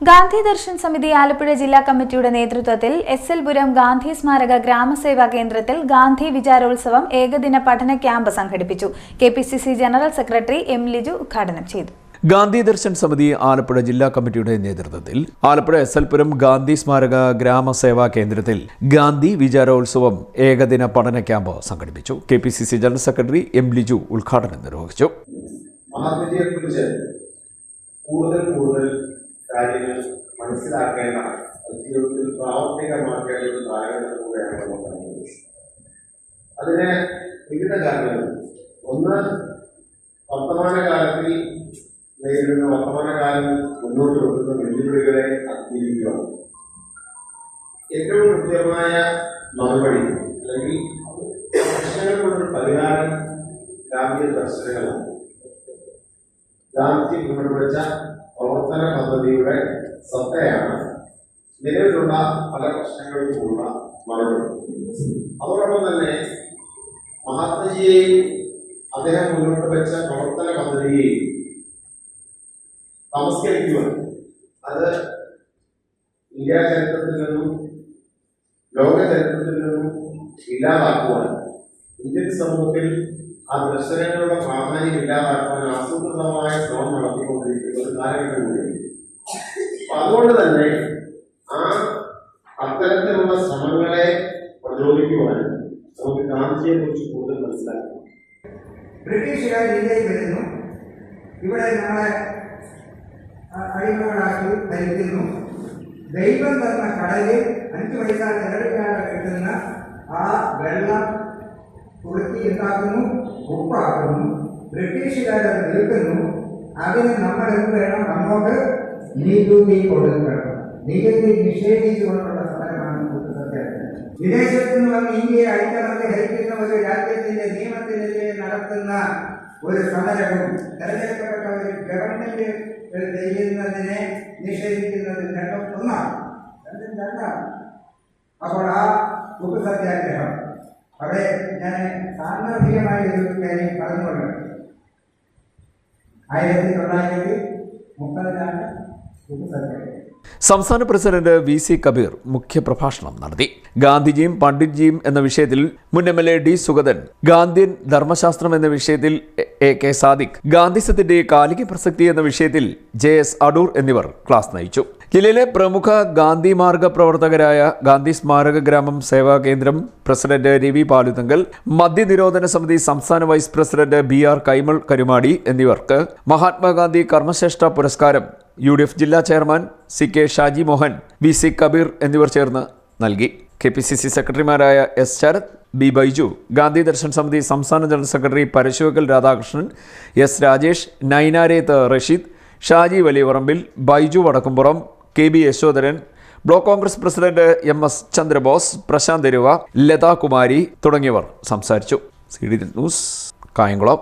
ഗാന്ധി ദർശൻ സമിതി ആലപ്പുഴ ജില്ലാ കമ്മിറ്റിയുടെ നേതൃത്വത്തിൽ എസ്.എൽ.പുരം ഗാന്ധി സ്മാരക ഗ്രാമസേവാ കേന്ദ്രത്തിൽ ഗാന്ധി വിചാരോത്സവം ഏകദിന പഠന ക്യാമ്പ് സംഘടിപ്പിച്ചു. KPCC general secretary M. Liju ഉദ്ഘാടനം ചെയ്തു. ഗാന്ധി ദർശൻ സമിതി ആലപ്പുഴ ജില്ലാ കമ്മിറ്റിയുടെ നേതൃത്വത്തിൽ ആലപ്പുഴ എസ്.എൽ.പുരം ഗാന്ധി സ്മാരക ഗ്രാമസേവാ കേന്ദ്രത്തിൽ ഗാന്ധി വിചാരോത്സവം ഏകദിന പഠന ക്യാമ്പ് സംഘടിപ്പിച്ചു. KPCC general secretary M. Liju ഉദ്ഘാടനം നിർവഹിച്ചു. കാര്യങ്ങൾ മനസ്സിലാക്കേണ്ട ജീവിതത്തിൽ പ്രാവർത്തികമാക്കേണ്ട ഒരു കാലഘട്ടം കൂടെയാണ് നമ്മൾ കണ്ടത്. അതിന് വിവിധ കാരണങ്ങൾ. ഒന്ന്, വർത്തമാനകാലത്തിൽ നേരിടുന്ന വർത്തമാനകാലം മുന്നോട്ട് വെക്കുന്ന വെല്ലുവിളികളെ അതിജീവിക്കുകയാണ്. ഏറ്റവും കൃത്യമായ മറുപടി അല്ലെങ്കിൽ പ്രശ്നങ്ങൾക്കുള്ളൊരു പരിഹാരം ഗാന്ധി ദർശനങ്ങളാണ്. ഗാന്ധി മുന്നോട്ട് വെച്ച പ്രവർത്തന പദ്ധതിയുടെ സത്തയാണ് നിലവിലുള്ള പല പ്രശ്നങ്ങൾക്കുമുള്ള മറുപടി. അതോടൊപ്പം തന്നെ മഹാത്മജിയെയും അദ്ദേഹം മുന്നോട്ട് വെച്ച പ്രവർത്തന പദ്ധതിയെയും നമസ്കരിക്കുവാൻ, അത് ഇന്ത്യ ചരിത്രത്തിൽ നിന്നും ലോക ചരിത്രത്തിൽ നിന്നും ഇല്ലാതാക്കുവാൻ, ഇന്ത്യൻ സമൂഹത്തിൽ ആ ദർശനങ്ങളുടെ പ്രാധാന്യം ഇല്ലാതാക്കാൻ ആസൂത്രിതമായ ശ്രമം നടത്തിക്കൊണ്ടിരിക്കുന്ന ഒരു കാലഘട്ടം കൂടിയാണ്. അതുകൊണ്ട് തന്നെ അത്തരത്തിലുള്ള ശ്രമങ്ങളെ പ്രചോദിക്കുവാനും നമുക്ക് ഗാന്ധിജിയെ കുറിച്ച് കൂടുതൽ മനസ്സിലാക്കണം. ബ്രിട്ടീഷുകാർ ഇന്ത്യയിൽ വരുന്നു, ഇവിടെ നമ്മളെ അടിമകളാക്കി ഭരിക്കുന്നു. ദൈവം തന്ന കടലിൽ 5 പൈസ ചെലവില്ലാതെ കിട്ടുന്ന ആ വെള്ളം കുറുക്കി ഉണ്ടാക്കുന്നു, ഉപ്പാക്കുന്നു. ബ്രിട്ടീഷുകാരെ നിൽക്കുന്നു. അതിന് നമ്മൾ എന്ത് വേണം? അങ്ങോട്ട് നികുതി കൊടുക്കണം. നികുതി നിഷേധിച്ചുകൊണ്ടുള്ള സമരമാണ് വിദേശത്തു നിന്ന് വന്ന് ഇന്ത്യയെ അടിച്ചമർത്തി ഭരിക്കുന്ന ഒരു രാജ്യത്തിന്റെ നിയമത്തിനെതിരെ നടത്തുന്ന ഒരു സമരവും തെരഞ്ഞെടുക്കപ്പെട്ട ഒരു ഗവൺമെന്റ് ചെയ്യുന്നതിനെ നിഷേധിക്കുന്നത് രണ്ടും ഒന്നാണ്. അപ്പോൾ ആ ഉപ്പ് സത്യാഗ്രഹം അവിടെ ഞാൻ സാന്ദർഭികമായ ഒരു കാര്യം പറഞ്ഞുകൊണ്ട് 1930 ഉപ്പ് സത്യാഗ്രഹം. സംസ്ഥാന പ്രസിഡന്റ് വി.സി. കബീർ മുഖ്യപ്രഭാഷണം നടത്തി. ഗാന്ധിജിയും പണ്ഡിറ്റ്ജിയും എന്ന വിഷയത്തിൽ മുൻ എം.എൽ.എ. ഡി. സുഗതൻ, ഗാന്ധിയൻ ധർമ്മശാസ്ത്രം എന്ന വിഷയത്തിൽ എ.കെ. സാദിഖ്, ഗാന്ധിസത്തിന്റെ കാലിക പ്രസക്തി എന്ന വിഷയത്തിൽ ജെ.എസ്. അടൂർ എന്നിവർ ക്ലാസ് നയിച്ചു. ജില്ലയിലെ പ്രമുഖ ഗാന്ധി മാർഗ പ്രവർത്തകരായ ഗാന്ധി സ്മാരക ഗ്രാമം സേവാ കേന്ദ്രം പ്രസിഡന്റ് രവി പാലുതങ്കൽ, മദ്യനിരോധന സമിതി സംസ്ഥാന vice president B R. Kaimal Karumadi എന്നിവർക്ക് മഹാത്മാഗാന്ധി കർമ്മശ്രേഷ്ഠ പുരസ്കാരം UDF ജില്ലാ chairman C K. Shaji Mohan, V C. Kabeer എന്നിവർ ചേർന്ന് നൽകി. കെ.പി.സി.സി സെക്രട്ടറിമാരായ എസ്. ശരത്, ബി. ബൈജു, ഗാന്ധി ദർശൻ സമിതി സംസ്ഥാന general secretary Parasuvakal Radhakrishnan, S. Rajesh, Nainareth Rasheed, Shaji Valiyaparambil, Baiju Vadakkumpuram, K B. Yashodharan, block Congress president M S. Chandrabose, Prashanth Eruva, Lathakumari തുടങ്ങിയവർ സംസാരിച്ചു. CDN news, Kayamkulam.